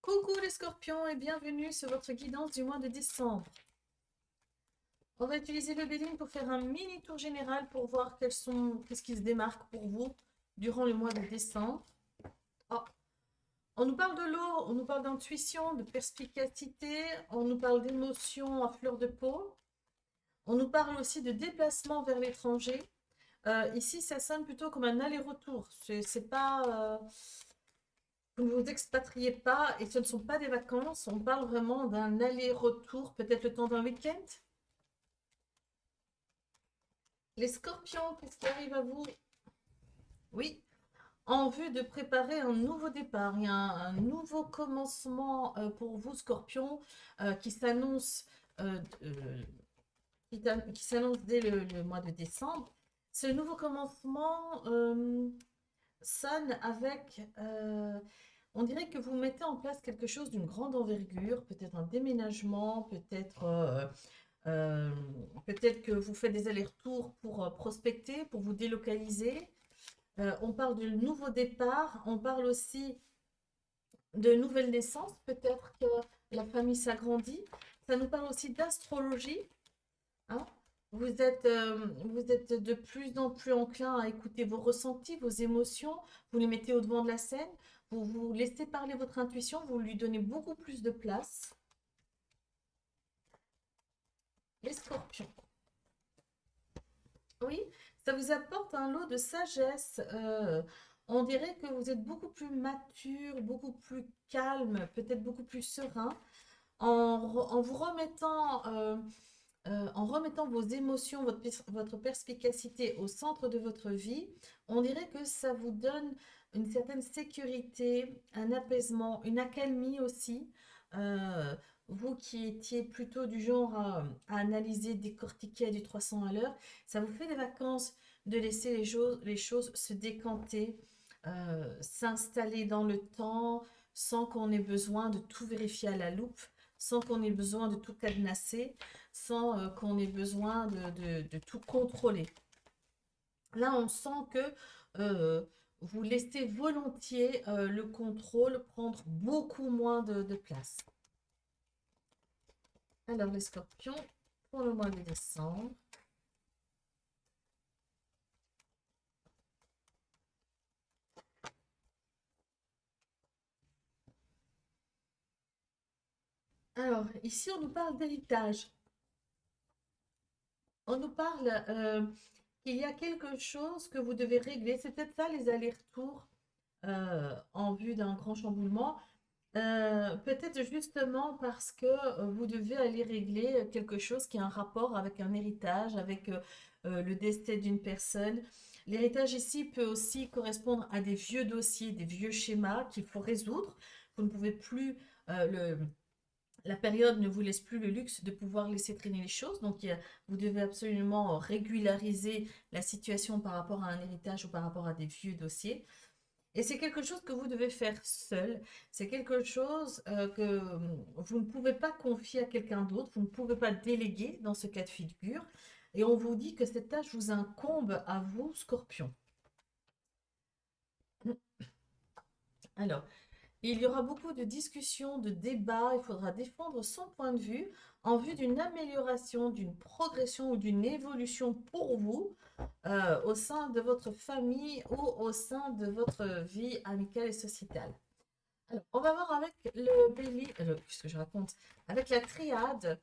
Coucou les scorpions et bienvenue sur votre guidance du mois de décembre. On va utiliser le Béline pour faire un mini tour général pour voir qu'est-ce qui se démarque pour vous durant le mois de décembre. Oh, on nous parle de l'eau, on nous parle d'intuition, de perspicacité, on nous parle d'émotions à fleur de peau. On nous parle aussi de déplacement vers l'étranger. Ici, ça sonne plutôt comme un aller-retour. C'est pas, vous ne vous expatriez pas et ce ne sont pas des vacances. On parle vraiment d'un aller-retour, peut-être le temps d'un week-end. Les scorpions, qu'est-ce qui arrive à vous? Oui, en vue de préparer un nouveau départ, il y a un nouveau commencement pour vous, scorpions, qui s'annonce qui s'annonce dès le mois de décembre. Ce nouveau commencement sonne avec, on dirait que vous mettez en place quelque chose d'une grande envergure, peut-être un déménagement, euh, peut-être que vous faites des allers-retours pour prospecter, pour vous délocaliser. On parle de nouveau départ, on parle aussi de nouvelles naissances, peut-être que la famille s'agrandit. Ça nous parle aussi d'astrologie, hein. Vous êtes de plus en plus enclin à écouter vos ressentis, vos émotions, vous les mettez au devant de la scène, vous vous laissez parler votre intuition, vous lui donnez beaucoup plus de place. Les scorpions. Oui, ça vous apporte un lot de sagesse. On dirait que vous êtes beaucoup plus mature, beaucoup plus calme, peut-être beaucoup plus serein, en vous remettant, en remettant vos émotions, votre perspicacité au centre de votre vie. On dirait que ça vous donne une certaine sécurité, un apaisement, une accalmie aussi. Euh, Vous qui étiez plutôt du genre à analyser, décortiquer à du 300 à l'heure, ça vous fait des vacances de laisser les choses se décanter, s'installer dans le temps, sans qu'on ait besoin de tout vérifier à la loupe, sans qu'on ait besoin de tout cadenasser, sans qu'on ait besoin de tout contrôler. Là, on sent que vous laissez volontiers le contrôle prendre beaucoup moins de place. Alors, les scorpions, pour le mois de décembre. Alors, ici, on nous parle d'héritage. On nous parle qu'il y a quelque chose que vous devez régler. C'est peut-être ça, les allers-retours en vue d'un grand chamboulement. Peut-être justement parce que vous devez aller régler quelque chose qui a un rapport avec un héritage, avec le décès d'une personne. L'héritage ici peut aussi correspondre à des vieux dossiers, des vieux schémas qu'il faut résoudre. Vous ne pouvez plus, la période ne vous laisse plus le luxe de pouvoir laisser traîner les choses. Donc, vous devez absolument régulariser la situation par rapport à un héritage ou par rapport à des vieux dossiers. Et c'est quelque chose que vous devez faire seul. C'est quelque chose que vous ne pouvez pas confier à quelqu'un d'autre. Vous ne pouvez pas déléguer dans ce cas de figure. Et on vous dit que cette tâche vous incombe à vous, Scorpion. Alors, il y aura beaucoup de discussions, de débats. Il faudra défendre son point de vue en vue d'une amélioration, d'une progression ou d'une évolution pour vous au sein de votre famille ou au sein de votre vie amicale et sociétale. Alors, on va voir avec le bélier, qu'est-ce que je raconte? Avec la triade,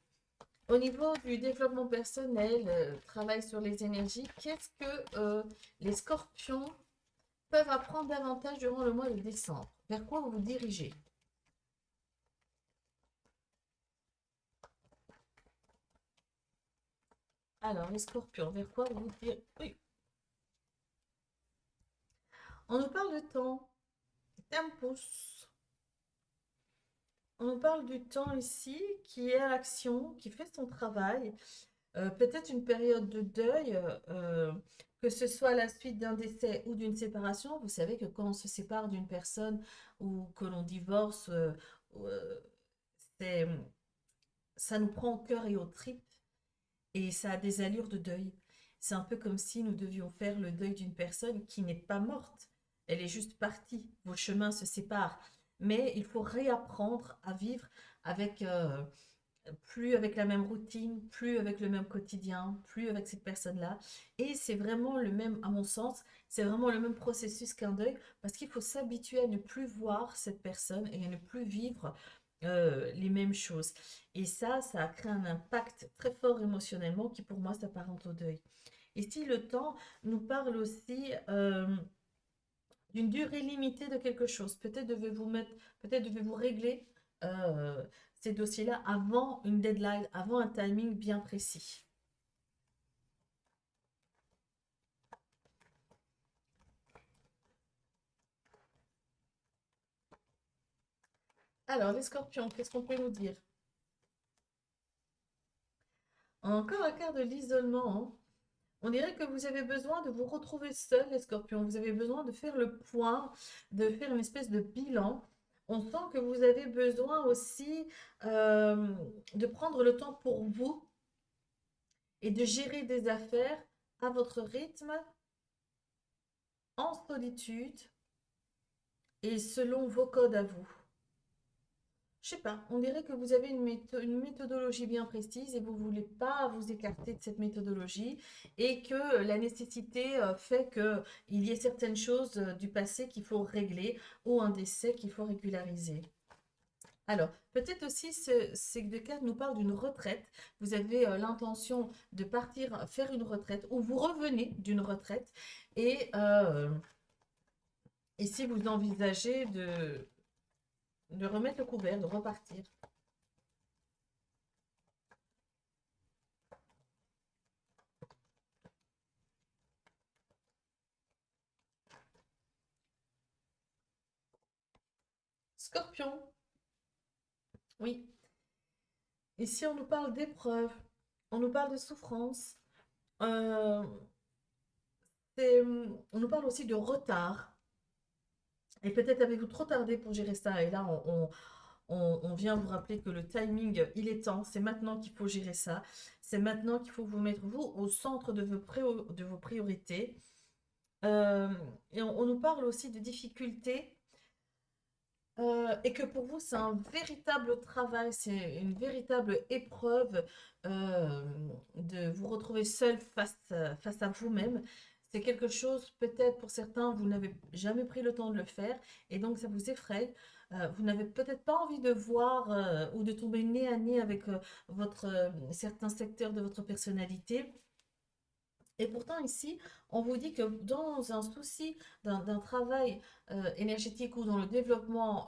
au niveau du développement personnel, travail sur les énergies, qu'est-ce que les scorpions peuvent apprendre davantage durant le mois de décembre? Vers quoi vous vous dirigez? Alors, les scorpions, vers quoi vous vous dirigez? Oui, on nous parle de temps, tempus. On nous parle du temps ici qui est à l'action, qui fait son travail. Peut-être une période de deuil, que ce soit à la suite d'un décès ou d'une séparation. Vous savez que quand on se sépare d'une personne ou que l'on divorce, euh, c'est- ça nous prend au cœur et aux tripes et ça a des allures de deuil. C'est un peu comme si nous devions faire le deuil d'une personne qui n'est pas morte. Elle est juste partie. Vos chemins se séparent. mais il faut réapprendre à vivre avec, plus avec la même routine, plus avec le même quotidien, plus avec cette personne-là. Et c'est vraiment le même, à mon sens, c'est vraiment le même processus qu'un deuil, parce qu'il faut s'habituer à ne plus voir cette personne et à ne plus vivre les mêmes choses. Et ça a créé un impact très fort émotionnellement qui pour moi s'apparente au deuil. Et si le temps nous parle aussi d'une durée limitée de quelque chose, peut-être devez-vous régler euh, ces dossiers-là avant une deadline, avant un timing bien précis. Alors, les scorpions, qu'est-ce qu'on peut nous dire? Encore un quart de l'isolement, hein. On dirait que vous avez besoin de vous retrouver seul, les scorpions. Vous avez besoin de faire le point, de faire une espèce de bilan. On sent que vous avez besoin aussi euh, de prendre le temps pour vous et de gérer des affaires à votre rythme, en solitude et selon vos codes à vous. Je sais pas, on dirait que vous avez une méthodologie bien précise et vous voulez pas vous écarter de cette méthodologie et que la nécessité fait qu'il y ait certaines choses du passé qu'il faut régler ou un décès qu'il faut régulariser. Alors, peut-être aussi ces deux cartes nous parlent d'une retraite. Vous avez l'intention de partir faire une retraite ou vous revenez d'une retraite et, euh, et si vous envisagez de remettre le couvert, de repartir. Scorpion, oui. Ici, on nous parle d'épreuves, on nous parle de souffrance, euh, on nous parle aussi de retard. Et peut-être avez-vous trop tardé pour gérer ça. Et là, on vient vous rappeler que le timing, il est temps. C'est maintenant qu'il faut gérer ça. C'est maintenant qu'il faut vous mettre, vous, au centre de vos priorités. Euh, et on nous parle aussi de difficultés. Et que pour vous, c'est un véritable travail, c'est une véritable épreuve euh, de vous retrouver seul face à vous-même. C'est quelque chose, peut-être pour certains, vous n'avez jamais pris le temps de le faire et donc ça vous effraie. Vous n'avez peut-être pas envie de voir ou de tomber nez à nez avec certains secteurs de votre personnalité. Et pourtant, ici, on vous dit que dans un souci d'un travail énergétique ou dans le développement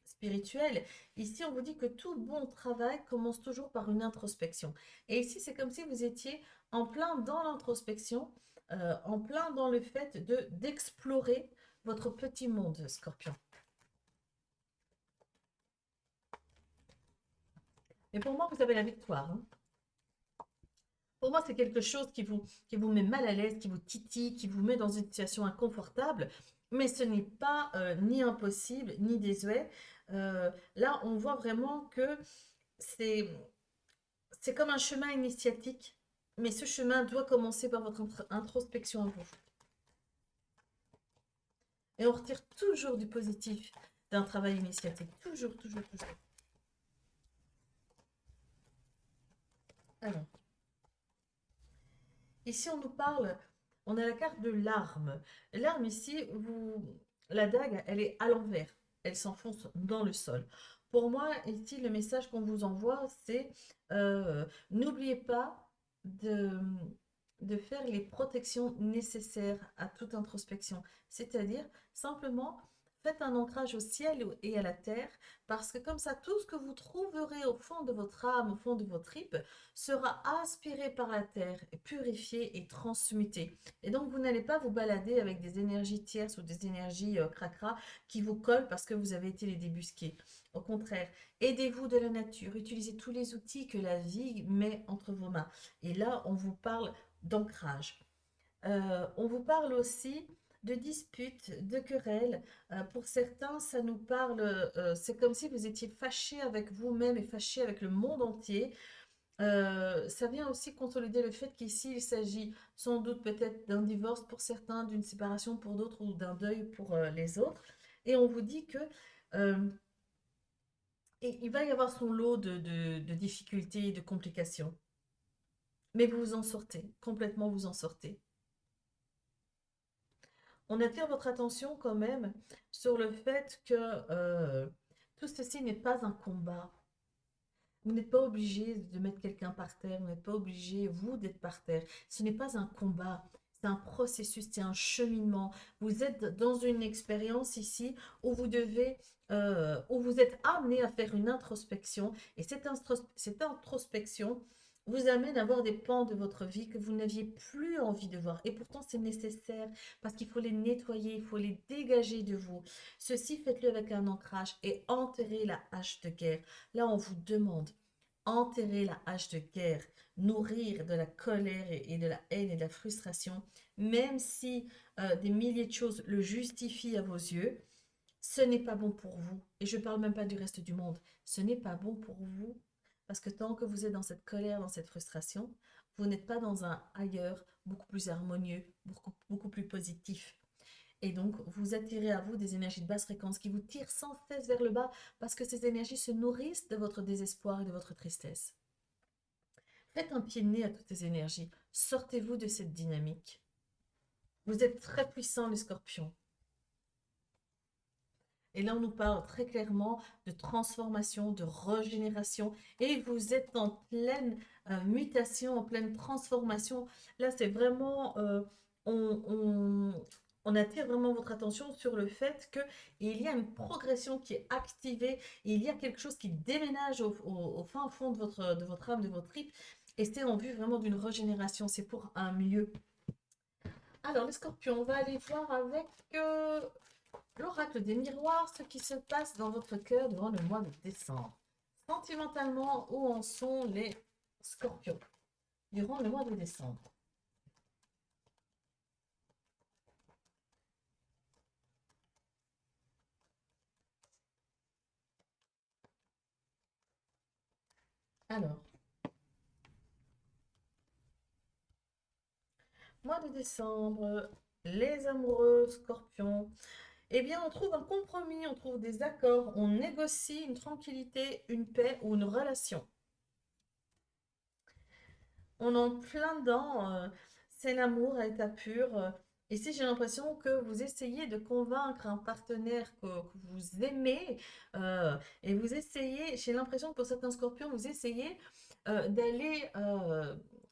spirituel, ici, on vous dit que tout bon travail commence toujours par une introspection. Et ici, c'est comme si vous étiez en plein dans l'introspection, en plein dans le fait d'explorer votre petit monde, Scorpion. Et pour moi, vous avez la victoire, hein. Pour moi, c'est quelque chose qui vous met mal à l'aise, qui vous titille, qui vous met dans une situation inconfortable, mais ce n'est pas ni impossible, ni désuet. Là, on voit vraiment que c'est, c'est comme un chemin initiatique, mais ce chemin doit commencer par votre introspection à vous. Et on retire toujours du positif d'un travail initiatique. Toujours, toujours, toujours. Alors, ici, on nous parle, on a la carte de l'arme. L'arme ici, la dague, elle est à l'envers. Elle s'enfonce dans le sol. Pour moi, ici, le message qu'on vous envoie, c'est n'oubliez pas de, de faire les protections nécessaires à toute introspection. C'est-à-dire, simplement, faites un ancrage au ciel et à la terre, parce que comme ça, tout ce que vous trouverez au fond de votre âme, au fond de vos tripes, sera aspiré par la terre, purifié et transmuté. Et donc, vous n'allez pas vous balader avec des énergies tierces ou des énergies cracra qui vous collent parce que vous avez été les débusqués. Au contraire, aidez-vous de la nature, utilisez tous les outils que la vie met entre vos mains. Et là, on vous parle d'ancrage. On vous parle aussi de disputes, de querelles. Pour certains, ça nous parle, c'est comme si vous étiez fâché avec vous-même et fâché avec le monde entier. Ça vient aussi consolider le fait qu'ici, il s'agit sans doute peut-être d'un divorce pour certains, d'une séparation pour d'autres ou d'un deuil pour les autres. Et on vous dit que Euh, et il va y avoir son lot de difficultés, de complications. Mais vous vous en sortez, complètement vous en sortez. On attire votre attention quand même sur le fait que tout ceci n'est pas un combat. Vous n'êtes pas obligé de mettre quelqu'un par terre, vous n'êtes pas obligé, vous, d'être par terre. Ce n'est pas un combat, c'est un processus, c'est un cheminement. Vous êtes dans une expérience ici où vous devez, où vous êtes amené à faire une introspection. Et cette introspection vous amène à voir des pans de votre vie que vous n'aviez plus envie de voir. Et pourtant, c'est nécessaire parce qu'il faut les nettoyer, il faut les dégager de vous. Ceci, faites-le avec un ancrage et enterrez la hache de guerre. Là, on vous demande enterrer la hache de guerre, nourrir de la colère et de la haine et de la frustration, même si des milliers de choses le justifient à vos yeux, ce n'est pas bon pour vous. Et je ne parle même pas du reste du monde. Ce n'est pas bon pour vous parce que tant que vous êtes dans cette colère, dans cette frustration, vous n'êtes pas dans un ailleurs beaucoup plus harmonieux, beaucoup plus positif. Et donc, vous attirez à vous des énergies de basse fréquence qui vous tirent sans cesse vers le bas parce que ces énergies se nourrissent de votre désespoir et de votre tristesse. Faites un pied de nez à toutes ces énergies. Sortez-vous de cette dynamique. Vous êtes très puissants, les scorpions. Et là, on nous parle très clairement de transformation, de régénération. Et vous êtes en pleine mutation, en pleine transformation. Là, c'est vraiment... on, on- on attire vraiment votre attention sur le fait qu'il y a une progression qui est activée. Il y a quelque chose qui déménage au fin fond de votre âme, de votre trip. Et c'est en vue vraiment d'une régénération. C'est pour un mieux. Alors, les scorpions, on va aller voir avec l'oracle des miroirs, ce qui se passe dans votre cœur durant le mois de décembre. Sentimentalement, où en sont les scorpions durant le mois de décembre? Alors, mois de décembre, les amoureux scorpions, eh bien, on trouve un compromis, on trouve des accords, on négocie une tranquillité, une paix ou une relation. On est en plein dedans, c'est l'amour à état pur. Ici, j'ai l'impression que vous essayez de convaincre un partenaire que vous aimez et vous essayez, j'ai l'impression que pour certains scorpions, vous essayez d'aller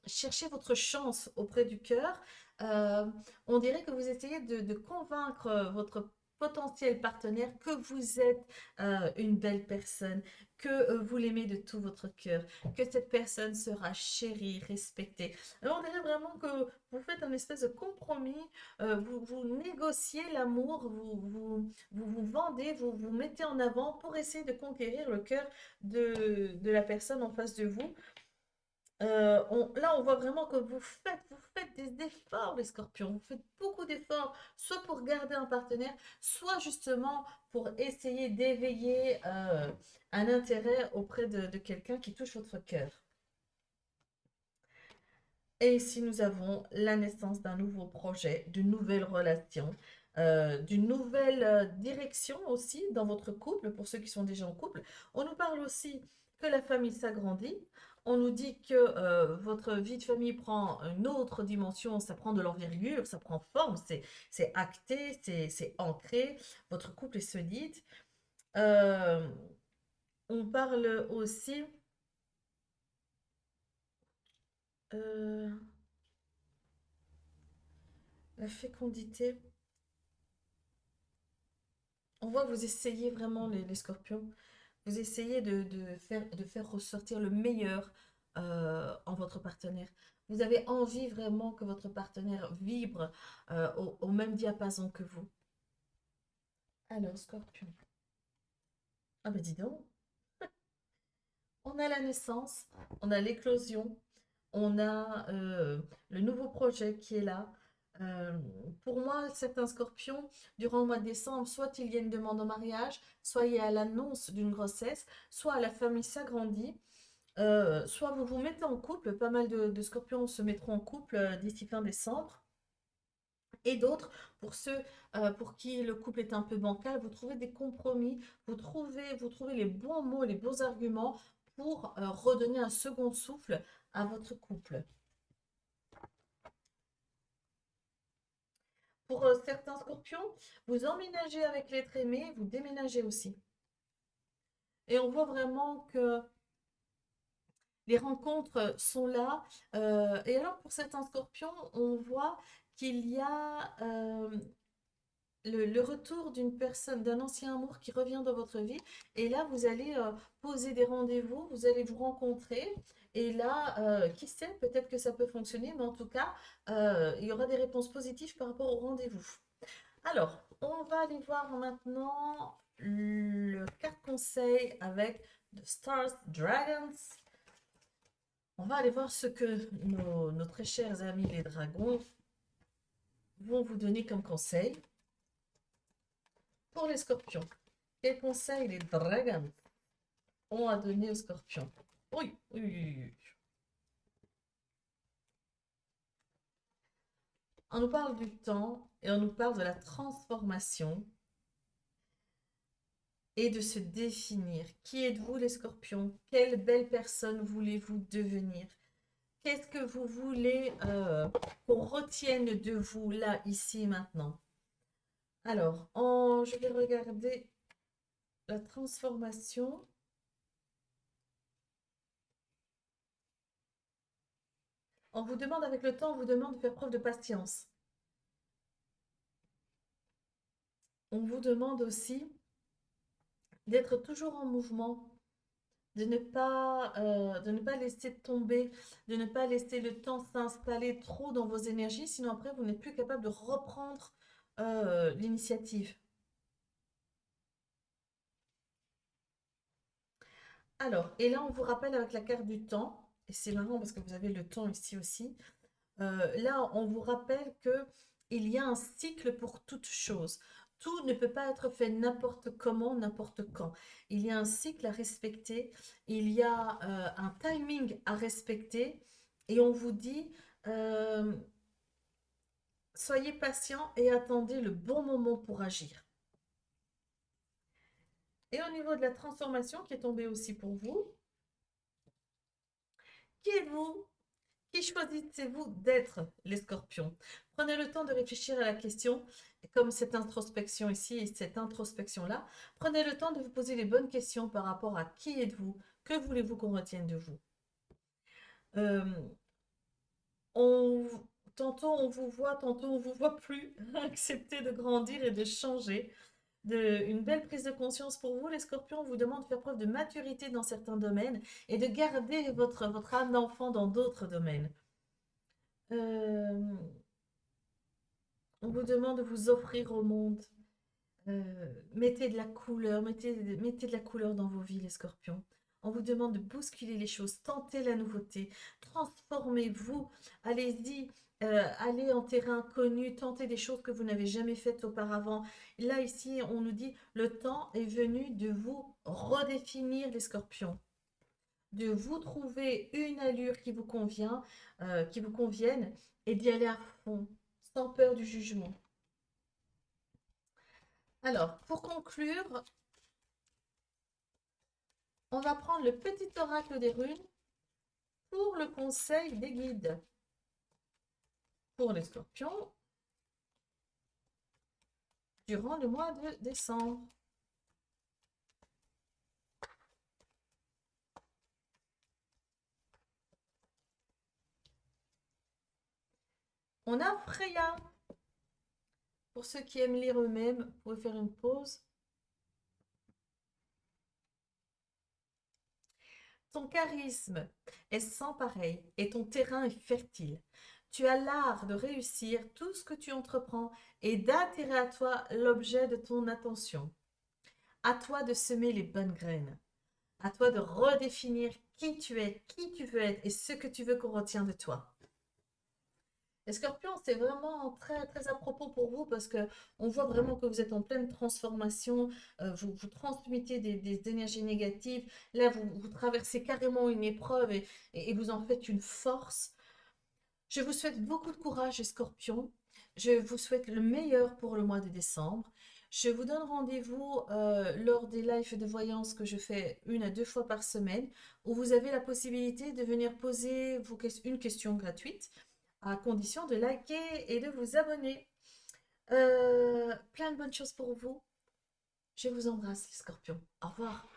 chercher votre chance auprès du cœur. Euh, on dirait que vous essayez de convaincre votre potentiel partenaire que vous êtes une belle personne, que vous l'aimez de tout votre cœur, que cette personne sera chérie, respectée. Alors, on dirait vraiment que vous faites un espèce de compromis, vous négociez l'amour, vous vendez, vous vendez en avant pour essayer de conquérir le cœur de la personne en face de vous. Là, on voit vraiment que vous faites des efforts, les scorpions. Vous faites beaucoup d'efforts, soit pour garder un partenaire, soit justement pour essayer d'éveiller un intérêt auprès de quelqu'un qui touche votre cœur. Et ici, nous avons la naissance d'un nouveau projet, d'une nouvelle relation, d'une nouvelle direction aussi dans votre couple, pour ceux qui sont déjà en couple. On nous parle aussi que la famille s'agrandit. On nous dit que votre vie de famille prend une autre dimension, ça prend de l'envergure, ça prend forme, c'est acté, c'est ancré, votre couple est solide. Euh, on parle aussi... euh, la fécondité. On voit que vous essayez vraiment, les scorpions, vous essayez de faire ressortir le meilleur en votre partenaire. Vous avez envie vraiment que votre partenaire vibre au même diapason que vous. Alors, scorpion. Ah ben dis donc, on a la naissance, on a l'éclosion, on a le nouveau projet qui est là. Euh, pour moi, certains scorpions, durant le mois de décembre, soit il y a une demande en mariage, soit il y a l'annonce d'une grossesse, soit la famille s'agrandit, soit vous vous mettez en couple. Pas mal de scorpions se mettront en couple d'ici fin décembre. Et d'autres, pour ceux pour qui le couple est un peu bancal, vous trouvez des compromis, vous trouvez les bons mots, les bons arguments pour redonner un second souffle à votre couple. Pour certains scorpions, vous emménagez avec l'être aimé, vous déménagez aussi. Et on voit vraiment que les rencontres sont là. Et alors, pour certains scorpions, on voit qu'il y a le retour d'une personne, d'un ancien amour qui revient dans votre vie. Et là, vous allez poser des rendez-vous, vous allez vous rencontrer. Et là, qui sait, peut-être que ça peut fonctionner, mais en tout cas, il y aura des réponses positives par rapport au rendez-vous. Alors, on va aller voir maintenant le carte conseil avec The Stars Dragons. On va aller voir ce que nos très chers amis les dragons vont vous donner comme conseil. Pour les scorpions, quel conseil les dragons ont à donner aux scorpions? Oui, oui, oui, oui. On nous parle du temps et on nous parle de la transformation et de se définir. Qui êtes-vous les scorpions? Quelle belle personne voulez-vous devenir? Qu'est-ce que vous voulez qu'on retienne de vous là, ici, maintenant? Alors, je vais regarder la transformation. On vous demande avec le temps, on vous demande de faire preuve de patience. On vous demande aussi d'être toujours en mouvement, de ne pas laisser tomber, de ne pas laisser le temps s'installer trop dans vos énergies, sinon après vous n'êtes plus capable de reprendre l'initiative. Alors, et là on vous rappelle avec la carte du temps, et c'est marrant parce que vous avez le temps ici aussi. Là, on vous rappelle que il y a un cycle pour toute chose. Tout ne peut pas être fait n'importe comment, n'importe quand. Il y a un cycle à respecter, il y a un timing à respecter, et on vous dit, euh, soyez patient et attendez le bon moment pour agir. Et au niveau de la transformation qui est tombée aussi pour vous, qui êtes-vous? Qui choisissez-vous d'être, les scorpions? Prenez le temps de réfléchir à la question, comme cette introspection ici et cette introspection-là. Prenez le temps de vous poser les bonnes questions par rapport à qui êtes-vous, que voulez-vous qu'on retienne de vous. Euh, on, tantôt on vous voit, tantôt on vous voit plus. Acceptez de grandir et de changer. Une belle prise de conscience pour vous, les scorpions. On vous demande de faire preuve de maturité dans certains domaines et de garder votre âme d'enfant dans d'autres domaines. Euh, on vous demande de vous offrir au monde. Mettez de la couleur, mettez de la couleur dans vos vies, les scorpions. On vous demande de bousculer les choses, tentez la nouveauté, transformez-vous, allez-y, allez en terrain inconnu, tentez des choses que vous n'avez jamais faites auparavant. Là, ici, on nous dit, le temps est venu de vous redéfinir, les scorpions, de vous trouver une allure qui vous convient, qui vous convienne, et d'y aller à fond, sans peur du jugement. Alors, pour conclure, on va prendre le petit oracle des runes pour le conseil des guides. Pour les scorpions, durant le mois de décembre. On a Freya. Pour ceux qui aiment lire eux-mêmes, vous pouvez faire une pause. Ton charisme est sans pareil et ton terrain est fertile. Tu as l'art de réussir tout ce que tu entreprends et d'attirer à toi l'objet de ton attention. À toi de semer les bonnes graines. À toi de redéfinir qui tu es, qui tu veux être et ce que tu veux qu'on retienne de toi. Les scorpions, c'est vraiment très, très à propos pour vous parce que on voit vraiment que vous êtes en pleine transformation, vous transmettez des énergies négatives. Là, vous traversez carrément une épreuve et vous en faites une force. Je vous souhaite beaucoup de courage, les scorpions. Je vous souhaite le meilleur pour le mois de décembre. Je vous donne rendez-vous lors des lives de voyance que je fais 1 à 2 fois par semaine, où vous avez la possibilité de venir poser une question gratuite, à condition de liker et de vous abonner. Plein de bonnes choses pour vous. Je vous embrasse, les scorpions. Au revoir.